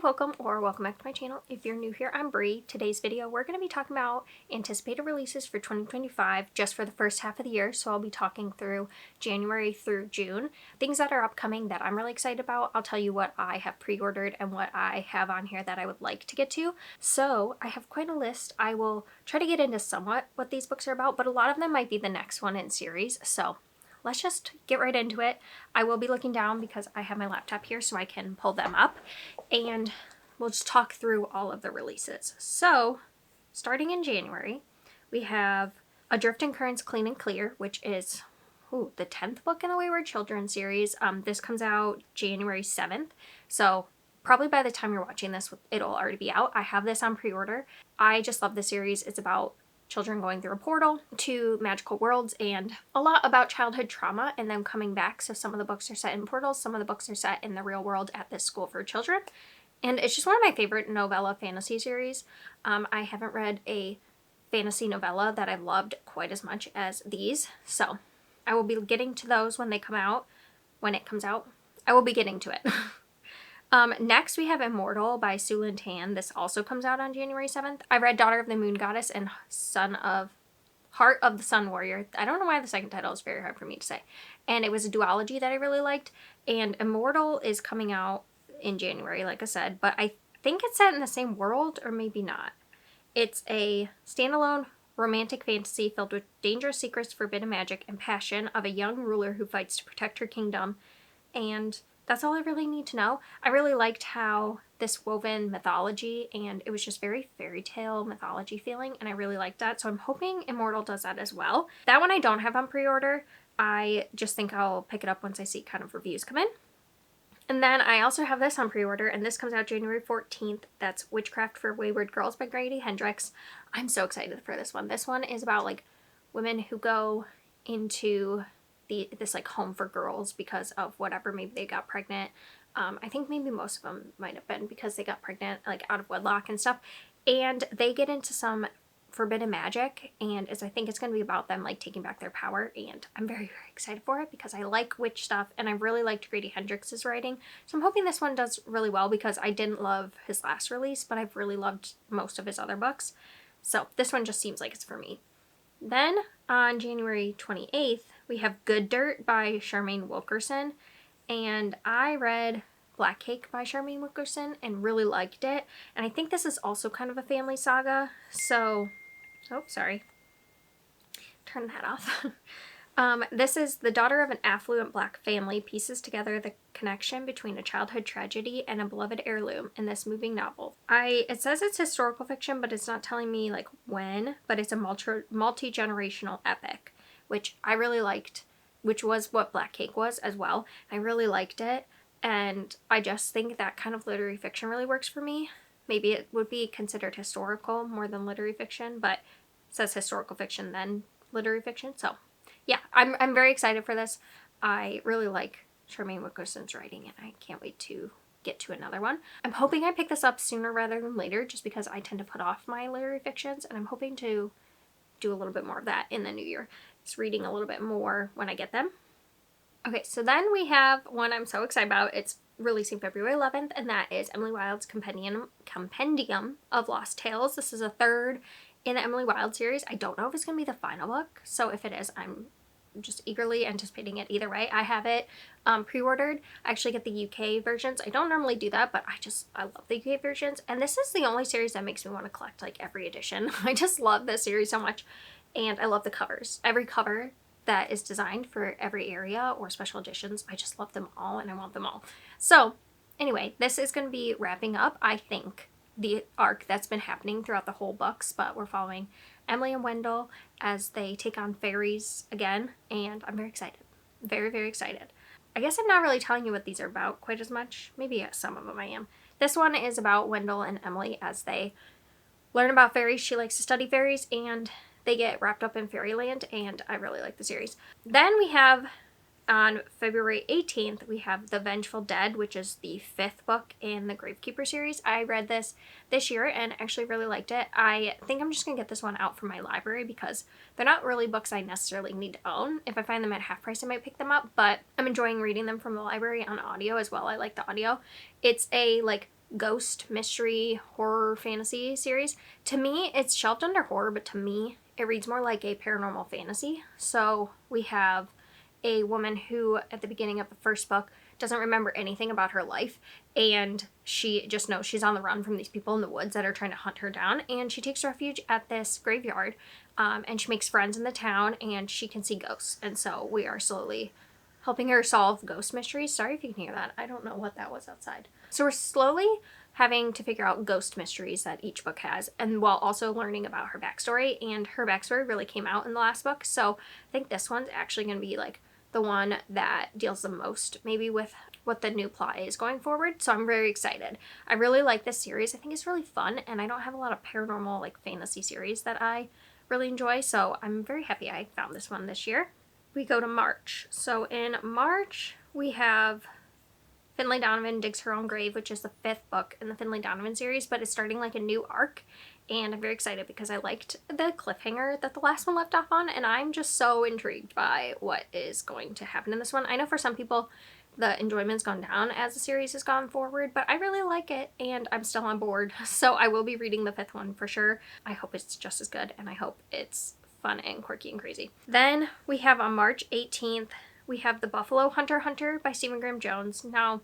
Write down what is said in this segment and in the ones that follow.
welcome back to my channel. If you're new here, I'm Bree. Today's video, we're going to be talking about anticipated releases for 2025 just for the first half of the year. So I'll be talking through January through June. Things that are upcoming that I'm really excited about. I'll tell you what I have pre-ordered and what I have on here that I would like to get to. So I have quite a list. I will try to get into somewhat what these books are about, but a lot of them might be the next one in series. So let's just get right into it. I will be looking down because I have my laptop here so I can pull them up, and we'll just talk through all of the releases. So starting in January, we have Adrift in Currents Clean and Clear, which is the 10th book in the Wayward Children series. This comes out January 7th, so probably by the time you're watching this, it'll already be out. I have this on pre-order. I just love the series. It's about children going through a portal to magical worlds and a lot about childhood trauma and then coming back. So some of the books are set in portals, some of the books are set in the real world at this school for children. And it's just one of my favorite novella fantasy series. I haven't read a fantasy novella that I've loved quite as much as these. So I will be getting to those when they come out. When it comes out, I will be getting to it. Next we have Immortal by Sue Lynn Tan. This also comes out on January 7th. I read Daughter of the Moon Goddess and Heart of the Sun Warrior. I don't know why the second title is very hard for me to say. And it was a duology that I really liked. And Immortal is coming out in January, like I said, but I think it's set in the same world, or maybe not. It's a standalone romantic fantasy filled with dangerous secrets, forbidden magic, and passion of a young ruler who fights to protect her kingdom. And that's all I really need to know. I really liked how this woven mythology, and it was just very fairy tale mythology feeling, and I really liked that. So I'm hoping Immortal does that as well. That one I don't have on pre-order. I just think I'll pick it up once I see kind of reviews come in. And then I also have this on pre-order, and this comes out January 14th. That's Witchcraft for Wayward Girls by Grady Hendrix. I'm so excited for this one. This one is about like women who go into this like home for girls because of whatever, maybe they got pregnant. I think maybe most of them might have been because they got pregnant like out of wedlock and stuff, and they get into some forbidden magic, and I think it's going to be about them like taking back their power, and I'm very, very excited for it because I like witch stuff and I really liked Grady Hendrix's writing. So I'm hoping this one does really well because I didn't love his last release, but I've really loved most of his other books. So this one just seems like it's for me. Then on January 28th, we have Good Dirt by Charmaine Wilkerson, and I read Black Cake by Charmaine Wilkerson and really liked it, and I think this is also kind of a family saga, so, oh, sorry, turn that off. This is the daughter of an affluent Black family pieces together the connection between a childhood tragedy and a beloved heirloom in this moving novel. It says it's historical fiction, but it's not telling me like when, but it's a multi-generational epic, which I really liked, which was what Black Cake was as well. I really liked it, and I just think that kind of literary fiction really works for me. Maybe it would be considered historical more than literary fiction, but it says historical fiction then literary fiction, so yeah, I'm very excited for this. I really like Charmaine Wilkerson's writing, and I can't wait to get to another one. I'm hoping I pick this up sooner rather than later just because I tend to put off my literary fictions, and I'm hoping to do a little bit more of that in the new year. Just reading a little bit more when I get them. Okay, so then we have one I'm so excited about. It's releasing February 11th, and that is Emily Wilde's Compendium of Lost Tales. This is a third in the Emily Wilde series. I don't know if it's going to be the final book, so if it is, I'm just eagerly anticipating it either way. I have it pre-ordered. I actually get the UK versions. I don't normally do that, but I love the UK versions, and this is the only series that makes me want to collect like every edition. I just love this series so much, and I love the covers. Every cover that is designed for every area or special editions, I just love them all and I want them all. So anyway, this is going to be wrapping up, I think, the arc that's been happening throughout the whole books, but we're following Emily and Wendell as they take on fairies again, and I'm very excited. Very, very excited. I guess I'm not really telling you what these are about quite as much. Maybe some of them I am. This one is about Wendell and Emily as they learn about fairies. She likes to study fairies, and they get wrapped up in fairyland, and I really like the series. Then we have, on February 18th, we have The Vengeful Dead, which is the 5th book in the Gravekeeper series. I read this year and actually really liked it. I think I'm just going to get this one out from my library because they're not really books I necessarily need to own. If I find them at half price, I might pick them up, but I'm enjoying reading them from the library on audio as well. I like the audio. It's a like ghost mystery horror fantasy series. To me, it's shelved under horror, but to me, it reads more like a paranormal fantasy. So we have a woman who, at the beginning of the first book, doesn't remember anything about her life, and she just knows she's on the run from these people in the woods that are trying to hunt her down, and she takes refuge at this graveyard, and she makes friends in the town, and she can see ghosts, and so we are slowly helping her solve ghost mysteries. Sorry if you can hear that. I don't know what that was outside. So we're slowly having to figure out ghost mysteries that each book has, and while also learning about her backstory, and her backstory really came out in the last book, so I think this one's actually going to be like the one that deals the most maybe with what the new plot is going forward. So I'm very excited. I really like this series. I think it's really fun, and I don't have a lot of paranormal like fantasy series that I really enjoy, so I'm very happy I found this one this year. We go to March. So in March we have Finlay Donovan Digs Her Own Grave, which is the 5th book in the Finlay Donovan series, but it's starting like a new arc, and I'm very excited because I liked the cliffhanger that the last one left off on, and I'm just so intrigued by what is going to happen in this one. I know for some people the enjoyment's gone down as the series has gone forward, but I really like it, and I'm still on board, so I will be reading the 5th one for sure. I hope it's just as good, and I hope it's fun and quirky and crazy. Then we have on March 18th, we have The Buffalo Hunter by Stephen Graham Jones. Now,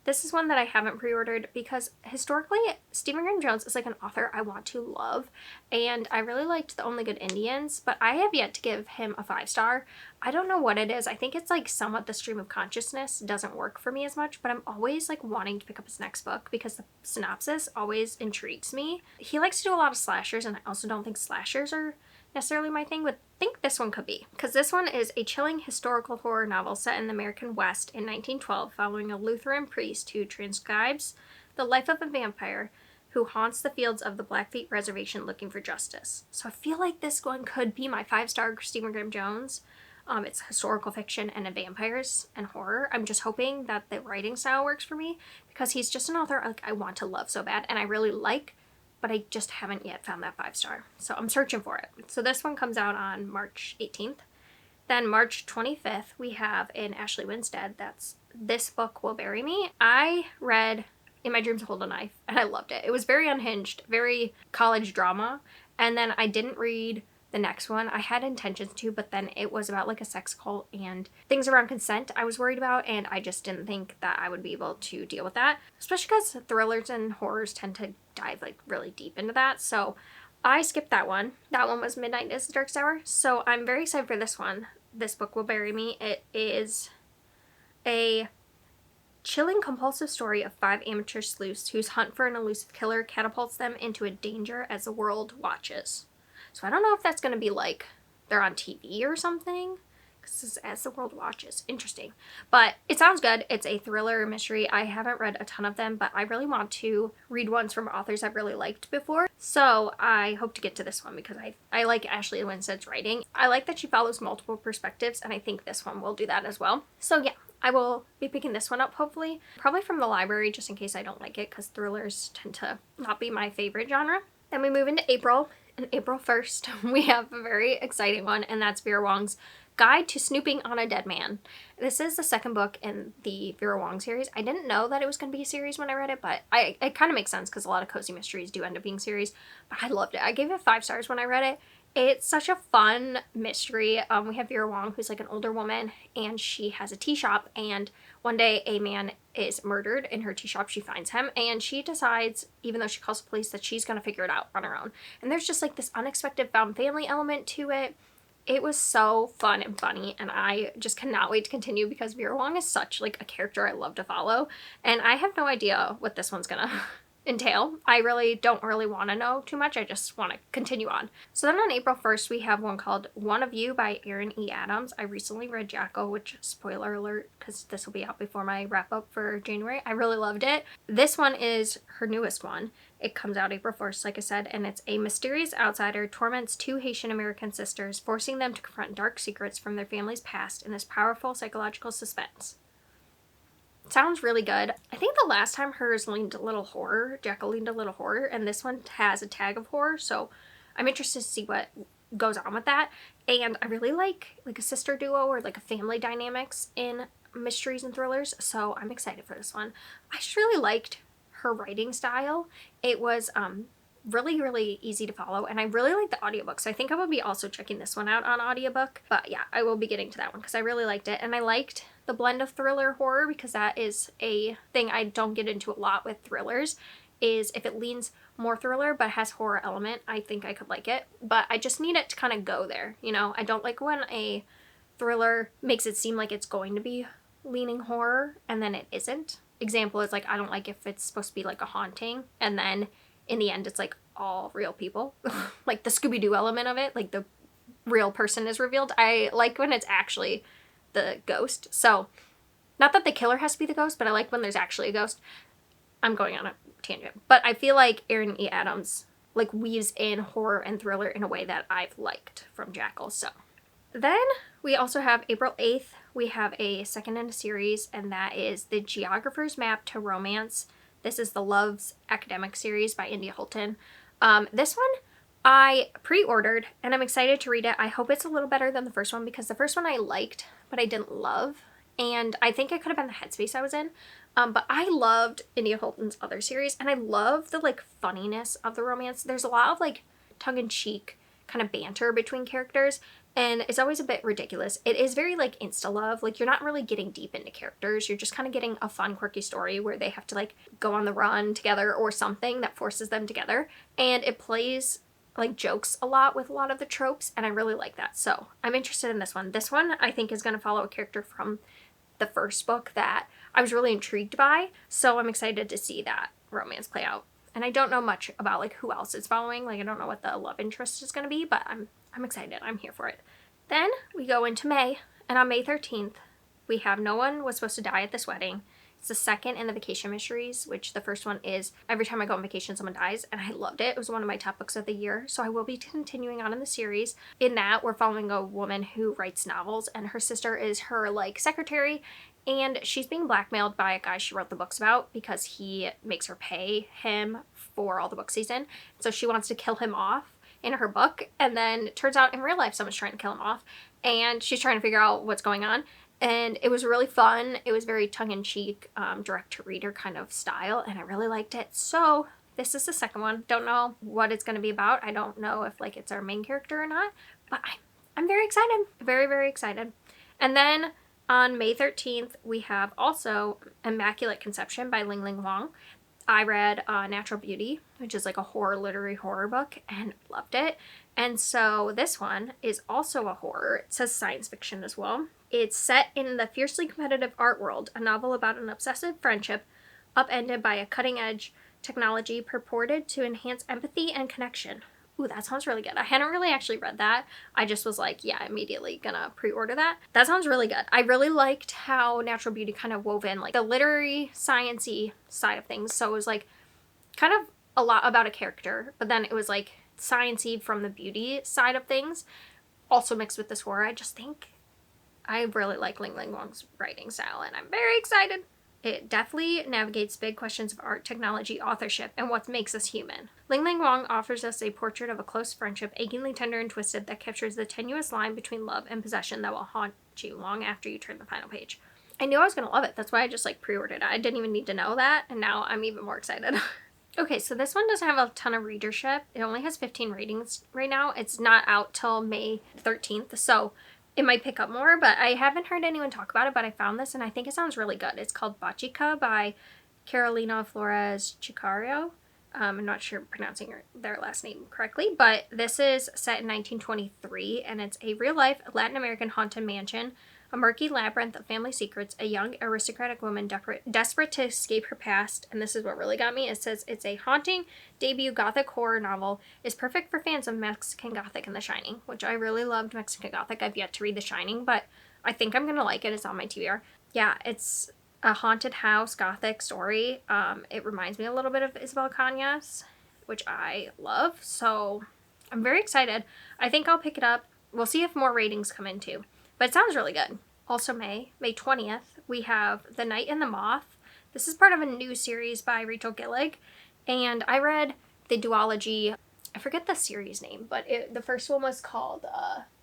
this is one that I haven't pre-ordered because historically Stephen Graham Jones is like an author I want to love, and I really liked The Only Good Indians, but I have yet to give him a 5-star. I don't know what it is. I think it's like somewhat the stream of consciousness doesn't work for me as much, but I'm always like wanting to pick up his next book because the synopsis always intrigues me. He likes to do a lot of slashers, and I also don't think slashers are necessarily my thing, but I think this one could be, because this one is a chilling historical horror novel set in the American West in 1912 following a Lutheran priest who transcribes the life of a vampire who haunts the fields of the Blackfeet Reservation looking for justice. So I feel like this one could be my 5-star Stephen Graham Jones. It's historical fiction and vampires and horror. I'm just hoping that the writing style works for me because he's just an author like I want to love so bad, and I really like, but I just haven't yet found that 5-star. So I'm searching for it. So this one comes out on March 18th. Then March 25th, we have in Ashley Winstead, that's This Book Will Bury Me. I read In My Dreams Hold a Knife, and I loved it. It was very unhinged, very college drama. And then I didn't read the next one. I had intentions to, but then it was about like a sex cult and things around consent I was worried about, and I just didn't think that I would be able to deal with that, especially because thrillers and horrors tend to dive like really deep into that. So I skipped that one. That one was Midnight is the Darkest Hour. So I'm very excited for this one. This Book Will Bury Me. It is a chilling compulsive story of 5 amateur sleuths whose hunt for an elusive killer catapults them into a danger as the world watches. So I don't know if that's going to be like they're on TV or something, because this is As the World Watches. Interesting. But it sounds good. It's a thriller mystery. I haven't read a ton of them, but I really want to read ones from authors I've really liked before. So I hope to get to this one because I like Ashley Winstead's writing. I like that she follows multiple perspectives, and I think this one will do that as well. So yeah, I will be picking this one up hopefully. Probably from the library just in case I don't like it, because thrillers tend to not be my favorite genre. Then we move into April. And April 1st, we have a very exciting one, and that's Vera Wong's Guide to Snooping on a Dead Man. This is the 2nd book in the Vera Wong series. I didn't know that it was going to be a series when I read it, but it kind of makes sense because a lot of cozy mysteries do end up being series. But I loved it. I gave it 5 stars when I read it. It's such a fun mystery. We have Vera Wong, who's like an older woman, and she has a tea shop, and one day a man is murdered in her tea shop. She finds him, and she decides, even though she calls the police, that she's going to figure it out on her own. And there's just like this unexpected found family element to it. It was so fun and funny, and I just cannot wait to continue because Vera Wong is such like a character I love to follow, and I have no idea what this one's gonna entail. I really don't want to know too much. I just want to continue on. So then on April 1st, we have one called One of You by Erin E. Adams. I recently read Jackal, which, spoiler alert, because this will be out before my wrap up for January. I really loved it. This one is her newest one. It comes out April 1st, like I said, and it's a mysterious outsider torments 2 Haitian American sisters, forcing them to confront dark secrets from their family's past in this powerful psychological suspense. Sounds really good. I think the last time hers leaned a little horror, Jackal leaned a little horror, and this one has a tag of horror, so I'm interested to see what goes on with that. And I really like a sister duo or like a family dynamics in mysteries and thrillers, so I'm excited for this one. I just really liked her writing style. It was really, really easy to follow, and I really like the audiobook, so I think I will be also checking this one out on audiobook. But yeah, I will be getting to that one because I really liked it, and I liked the blend of thriller horror, because that is a thing I don't get into a lot with thrillers, is if it leans more thriller but has horror element, I think I could like it, but I just need it to kind of go there, you know? I don't like when a thriller makes it seem like it's going to be leaning horror and then it isn't. Example is like, I don't like if it's supposed to be like a haunting and then in the end it's like all real people. Like the Scooby-Doo element of it, like the real person is revealed. I like when it's actually the ghost. So not that the killer has to be the ghost, but I like when there's actually a ghost. I'm going on a tangent, but I feel like Erin E. Adams like weaves in horror and thriller in a way that I've liked from Jackal. So then we also have April 8th, we have a second in a series, and that is The Geographer's Map to Romance. This is the Love's Academic series by India Holton. This one I pre-ordered and I'm excited to read it. I hope it's a little better than the first one, because the first one I liked but I didn't love, and I think it could have been the headspace I was in. But I loved India Holton's other series, and I love the like funniness of the romance. There's a lot of like tongue-in-cheek kind of banter between characters, and it's always a bit ridiculous. It is very like insta-love, like you're not really getting deep into characters, you're just kind of getting a fun quirky story where they have to like go on the run together or something that forces them together, and it plays like jokes a lot with a lot of the tropes, and I really like that. So I'm interested in this one. This one I think is going to follow a character from the first book that I was really intrigued by, so I'm excited to see that romance play out. And I don't know much about like who else it's following, like I don't know what the love interest is going to be, but I'm excited. I'm here for it. Then we go into May, and on May 13th we have No One Was Supposed to Die at This Wedding. It's the second in the Vacation Mysteries, which the first one is Every Time I Go on Vacation Someone Dies, and I loved it. It was one of my top books of the year, so I will be continuing on in the series. In that, we're following a woman who writes novels, and her sister is her like secretary, and she's being blackmailed by a guy she wrote the books about because he makes her pay him for all the books he's in. So she wants to kill him off in her book, and then it turns out in real life someone's trying to kill him off, and she's trying to figure out what's going on. And it was really fun. It was very tongue-in-cheek, direct-to-reader kind of style, and I really liked it. So this is the second one. Don't know what it's going to be about. I don't know if like it's our main character or not, but I'm very excited. Very, very excited. And then on May 13th, we have also Immaculate Conception by Ling Ling Wong. I read Natural Beauty, which is like a literary horror book, and loved it. And so this one is also a horror. It says science fiction as well. It's set in the fiercely competitive art world, a novel about an obsessive friendship upended by a cutting-edge technology purported to enhance empathy and connection. Ooh, that sounds really good. I hadn't really actually read that. I just was like, yeah, immediately gonna pre-order that. That sounds really good. I really liked how Natural Beauty kind of wove in like the literary, science-y side of things. So it was like kind of a lot about a character, but then it was like science-y from the beauty side of things, also mixed with this horror. I just think I really like Ling Ling Wong's writing style, and I'm very excited. It definitely navigates big questions of art, technology, authorship, and what makes us human. Ling Ling Wong offers us a portrait of a close friendship, achingly tender and twisted, that captures the tenuous line between love and possession that will haunt you long after you turn the final page. I knew I was going to love it. That's why I just like pre-ordered it. I didn't even need to know that, and now I'm even more excited. Okay, so this one doesn't have a ton of readership. It only has 15 ratings right now. It's not out till May 13th, so it might pick up more, but I haven't heard anyone talk about it, but I found this and I think it sounds really good. It's called Bachika by Carolina Flores Chicario. I'm not sure pronouncing their last name correctly, but this is set in 1923, and it's a real-life Latin American haunted mansion, a murky labyrinth of family secrets, a young aristocratic woman desperate to escape her past, and this is what really got me. It says it's a haunting debut gothic horror novel, is perfect for fans of Mexican Gothic and The Shining, which I really loved Mexican Gothic. I've yet to read The Shining, but I think I'm gonna like it. It's on my TBR. Yeah, it's a haunted house Gothic story. It reminds me a little bit of Isabel Cañas, which I love, so I'm very excited. I think I'll pick it up. We'll see if more ratings come in too. But it sounds really good. Also May 20th, we have The Night and the Moth. This is part of a new series by Rachel Gillig. And I read the duology, I forget the series name, but the first one was called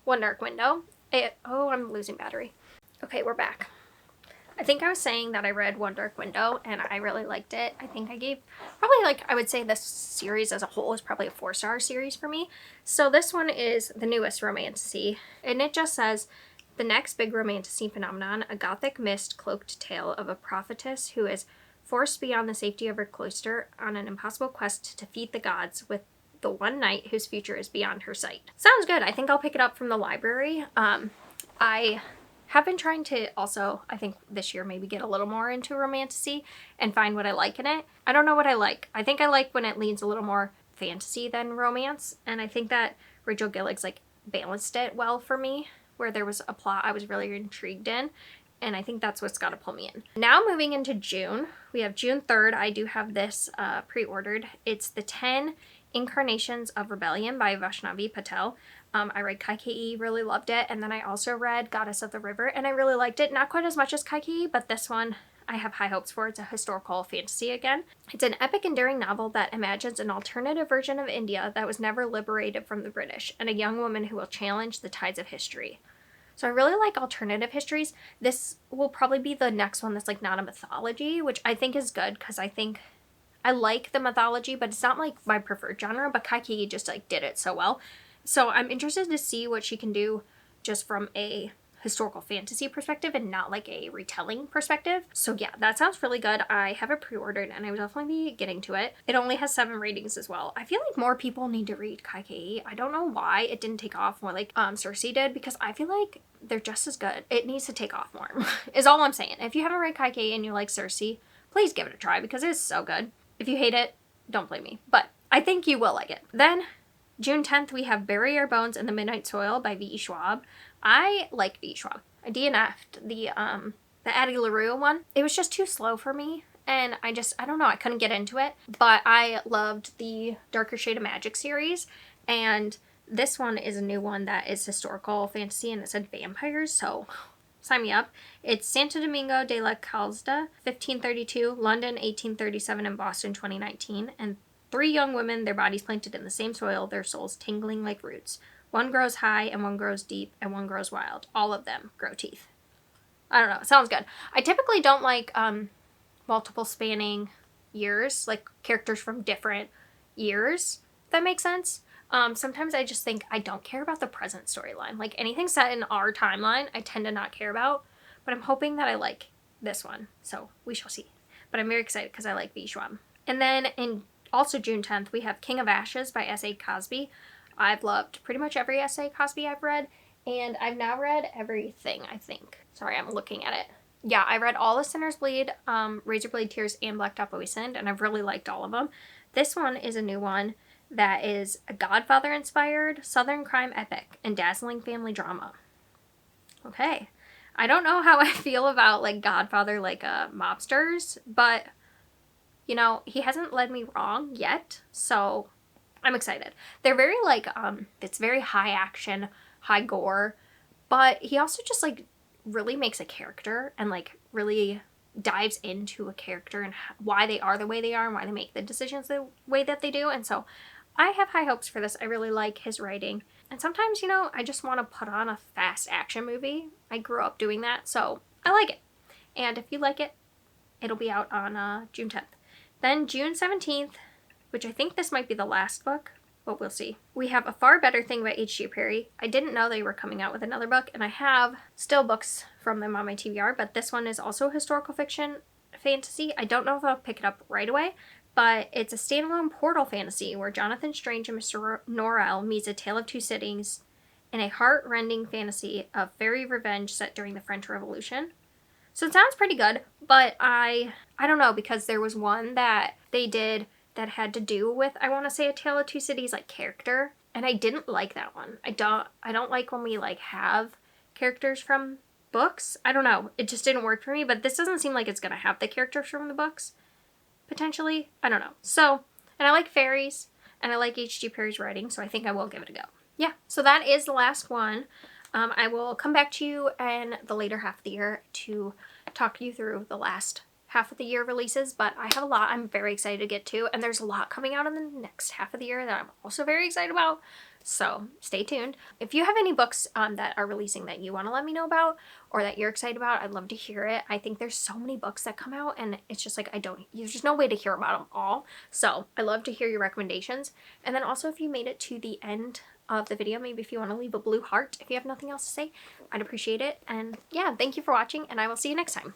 One Dark Window. Oh, I'm losing battery. Okay, we're back. I think I was saying that I read One Dark Window and I really liked it. I think I gave probably, like, I would say this series as a whole is probably a 4-star series for me. So this one is the newest romantasy, and it just says, the next big romantasy phenomenon, a gothic mist cloaked tale of a prophetess who is forced beyond the safety of her cloister on an impossible quest to defeat the gods with the one knight whose future is beyond her sight. Sounds good. I think I'll pick it up from the library. I have been trying to also, I think this year, maybe get a little more into romantasy and find what I like in it. I don't know what I like. I think I like when it leans a little more fantasy than romance, and I think that Rachel Gillig's like balanced it well for me, where there was a plot I was really intrigued in, and I think that's what's got to pull me in. Now moving into June, we have June 3rd. I do have this pre-ordered. It's the 10 Incarnations of Rebellion by Vaishnavi Patel. I read Kaikeyi, really loved it, and then I also read Goddess of the River, and I really liked it. Not quite as much as Kaikeyi, but this one I have high hopes for. It's a historical fantasy again. It's an epic, enduring novel that imagines an alternative version of India that was never liberated from the British, and a young woman who will challenge the tides of history. So I really like alternative histories. This will probably be the next one that's like not a mythology, which I think is good because I think I like the mythology, but it's not like my preferred genre, but Kaikeyi just like did it so well. So I'm interested to see what she can do just from a historical fantasy perspective and not like a retelling perspective. So yeah, that sounds really good. I have it pre-ordered and I will definitely be getting to it. It only has 7 ratings as well. I feel like more people need to read Kaikeyi. I don't know why it didn't take off more like Circe did, because I feel like they're just as good. It needs to take off more is all I'm saying. If you haven't read Kaikeyi and you like Circe, please give it a try because it's so good. If you hate it, don't blame me, but I think you will like it. Then June 10th, we have Bury Your Bones in the Midnight Soil by V.E. Schwab. I like V.E. Schwab. I DNF'd the Addie LaRue one. It was just too slow for me, and I don't know, I couldn't get into it. But I loved the Darker Shade of Magic series, and this one is a new one that is historical fantasy, and it said vampires, so sign me up. It's Santo Domingo de la Calzada, 1532, London 1837, and Boston 2019, and 3 young women, their bodies planted in the same soil, their souls tingling like roots. One grows high, and one grows deep, and one grows wild. All of them grow teeth. I don't know. It sounds good. I typically don't like multiple spanning years, like characters from different years, if that makes sense. Sometimes I just think I don't care about the present storyline. Like anything set in our timeline, I tend to not care about. But I'm hoping that I like this one. So we shall see. But I'm very excited because I like V. Schwab. And then in also June 10th, we have King of Ashes by S.A. Cosby. I've loved pretty much every S.A. Cosby I've read, and I've now read everything, I think. Sorry, I'm looking at it. Yeah, I read all The Sinner's Bleed, Razorblade Tears, and Blacktop Poisoned, and I've really liked all of them. This one is a new one that is a Godfather-inspired Southern crime epic and dazzling family drama. Okay. I don't know how I feel about, like, Godfather, like, mobsters, but, you know, he hasn't led me wrong yet, so I'm excited. They're very, like, it's very high action, high gore, but he also just, like, really makes a character and, like, really dives into a character and why they are the way they are and why they make the decisions the way that they do. And so I have high hopes for this. I really like his writing. And sometimes, you know, I just want to put on a fast action movie. I grew up doing that, so I like it. And if you like it, it'll be out on June 10th. Then June 17th, which I think this might be the last book, but we'll see. We have A Far Better Thing by H.G. Perry. I didn't know they were coming out with another book, and I have still books from them on my TBR, but this one is also historical fiction fantasy. I don't know if I'll pick it up right away, but it's a standalone portal fantasy where Jonathan Strange and Mr. Norrell meets a tale of two cities in a heart-rending fantasy of fairy revenge set during the French Revolution. So it sounds pretty good, but I don't know, because there was one that they did that had to do with, I want to say, A Tale of Two Cities, like, character, and I didn't like that one. I don't like when we, like, have characters from books. I don't know. It just didn't work for me, but this doesn't seem like it's going to have the characters from the books, potentially. I don't know. So, and I like fairies, and I like H.G. Perry's writing, so I think I will give it a go. Yeah, so that is the last one. I will come back to you in the later half of the year to talk you through the last half of the year releases, but I have a lot I'm very excited to get to, and there's a lot coming out in the next half of the year that I'm also very excited about. So stay tuned. If you have any books that are releasing that you want to let me know about or that you're excited about, I'd love to hear it. I think there's so many books that come out and it's just like there's just no way to hear about them all. So I love to hear your recommendations. And then also if you made it to the end of the video, maybe if you want to leave a blue heart if you have nothing else to say, I'd appreciate it. And yeah, thank you for watching and I will see you next time.